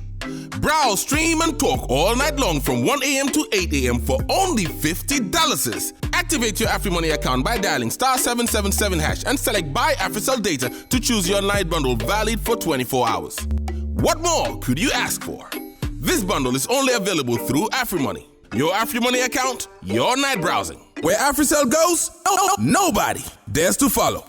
S4: Browse, stream, and talk all night long from 1 a.m. to 8 a.m. for only $50. Activate your AfriMoney account by dialing *777# and select Buy AfriCell Data to choose your night bundle valid for 24 hours. What more could you ask for? This bundle is only available through AfriMoney. Your AfriMoney account, your night browsing. Where AfriCell goes, nobody dares to follow.